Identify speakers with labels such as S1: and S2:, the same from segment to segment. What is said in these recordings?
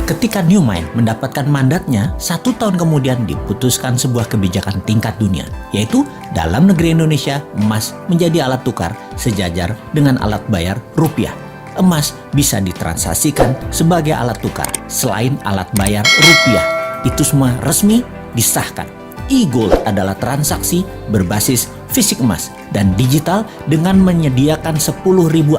S1: Ketika New Mind mendapatkan mandatnya, 1 tahun kemudian diputuskan sebuah kebijakan tingkat dunia, yaitu dalam negeri Indonesia, emas menjadi alat tukar sejajar dengan alat bayar rupiah. Emas bisa ditransaksikan sebagai alat tukar selain alat bayar rupiah. Itu semua resmi disahkan. E-Gold adalah transaksi berbasis fisik emas dan digital dengan menyediakan 10.000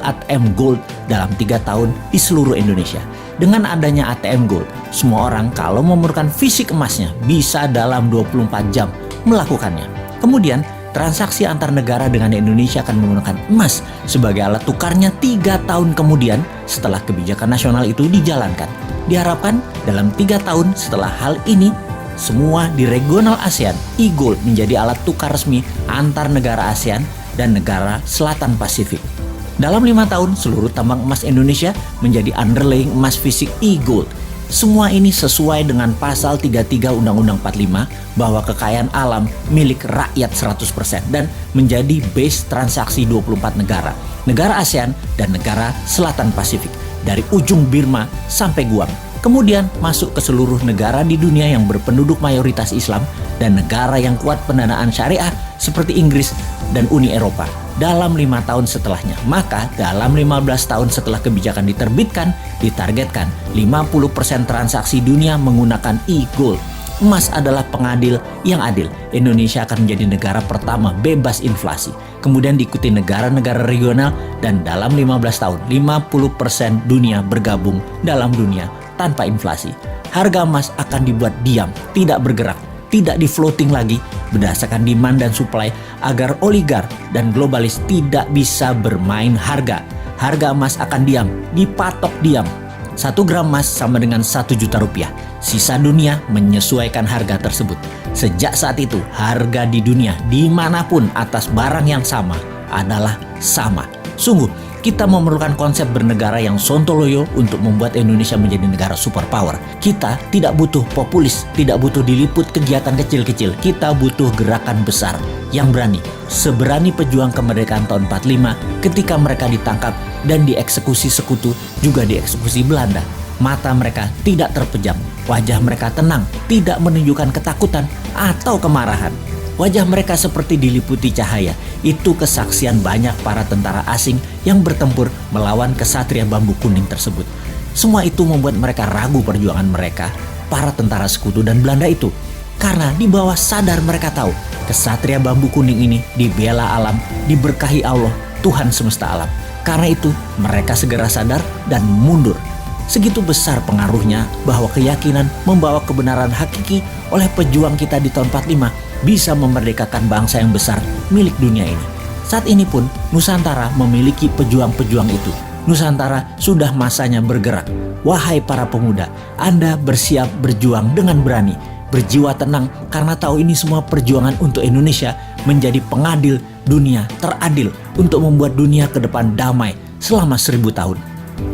S1: ATM Gold dalam 3 tahun di seluruh Indonesia. Dengan adanya ATM Gold, semua orang kalau memerlukan fisik emasnya bisa dalam 24 jam melakukannya. Kemudian, transaksi antar negara dengan Indonesia akan menggunakan emas sebagai alat tukarnya 3 tahun kemudian setelah kebijakan nasional itu dijalankan. Diharapkan dalam 3 tahun setelah hal ini, semua di regional ASEAN, e-Gold menjadi alat tukar resmi antar negara ASEAN dan negara Selatan Pasifik. Dalam 5 tahun, seluruh tambang emas Indonesia menjadi underlying emas fisik e-Gold. Semua ini sesuai dengan pasal 33 Undang-Undang 45 bahwa kekayaan alam milik rakyat 100% dan menjadi base transaksi 24 negara, negara ASEAN dan negara Selatan Pasifik, dari ujung Birma sampai Guam. Kemudian masuk ke seluruh negara di dunia yang berpenduduk mayoritas Islam dan negara yang kuat pendanaan syariah seperti Inggris dan Uni Eropa dalam 5 tahun setelahnya. Maka dalam 15 tahun setelah kebijakan diterbitkan, ditargetkan 50% transaksi dunia menggunakan e-Gold. Emas adalah pengadil yang adil. Indonesia akan menjadi negara pertama bebas inflasi. Kemudian diikuti negara-negara regional dan dalam 15 tahun 50% dunia bergabung dalam dunia tanpa inflasi. Harga emas akan dibuat diam, tidak bergerak, tidak di-floating lagi berdasarkan demand dan supply agar oligar dan globalis tidak bisa bermain harga. Harga emas akan diam, dipatok diam. 1 gram emas sama dengan 1 juta rupiah. Sisa dunia menyesuaikan harga tersebut. Sejak saat itu, harga di dunia dimanapun atas barang yang sama adalah sama. Sungguh, kita memerlukan konsep bernegara yang sontoloyo untuk membuat Indonesia menjadi negara superpower. Kita tidak butuh populis, tidak butuh diliput kegiatan kecil-kecil. Kita butuh gerakan besar yang berani. Seberani pejuang kemerdekaan tahun 45 ketika mereka ditangkap dan dieksekusi sekutu, juga dieksekusi Belanda. Mata mereka tidak terpejam, wajah mereka tenang, tidak menunjukkan ketakutan atau kemarahan. Wajah mereka seperti diliputi cahaya. Itu kesaksian banyak para tentara asing yang bertempur melawan kesatria bambu kuning tersebut. Semua itu membuat mereka ragu perjuangan mereka, para tentara sekutu dan Belanda itu. Karena di bawah sadar mereka tahu, kesatria bambu kuning ini dibela alam, diberkahi Allah, Tuhan semesta alam. Karena itu, mereka segera sadar dan mundur. Segitu besar pengaruhnya bahwa keyakinan membawa kebenaran hakiki oleh pejuang kita di tahun 45 bisa memerdekakan bangsa yang besar milik dunia ini. Saat ini pun Nusantara memiliki pejuang-pejuang itu. Nusantara sudah masanya bergerak. Wahai para pemuda, Anda bersiap berjuang dengan berani, berjiwa tenang karena tahu ini semua perjuangan untuk Indonesia menjadi pengadil dunia teradil untuk membuat dunia ke depan damai selama 1000 tahun.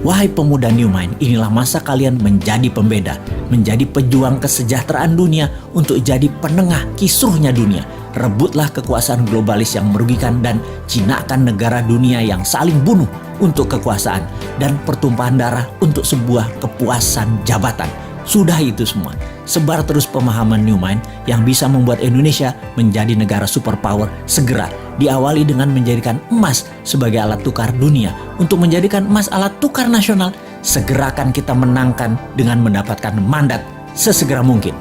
S1: Wahai pemuda New Mind, inilah masa kalian menjadi pembeda, menjadi pejuang kesejahteraan dunia untuk jadi penengah kisruhnya dunia. Rebutlah kekuasaan globalis yang merugikan dan jinakan negara dunia yang saling bunuh untuk kekuasaan dan pertumpahan darah untuk sebuah kepuasan jabatan. Sudah itu semua. Sebar terus pemahaman New Mind yang bisa membuat Indonesia menjadi negara superpower segera. Diawali dengan menjadikan emas sebagai alat tukar dunia. Untuk menjadikan emas alat tukar nasional, segerakan kita menangkan dengan mendapatkan mandat sesegera mungkin.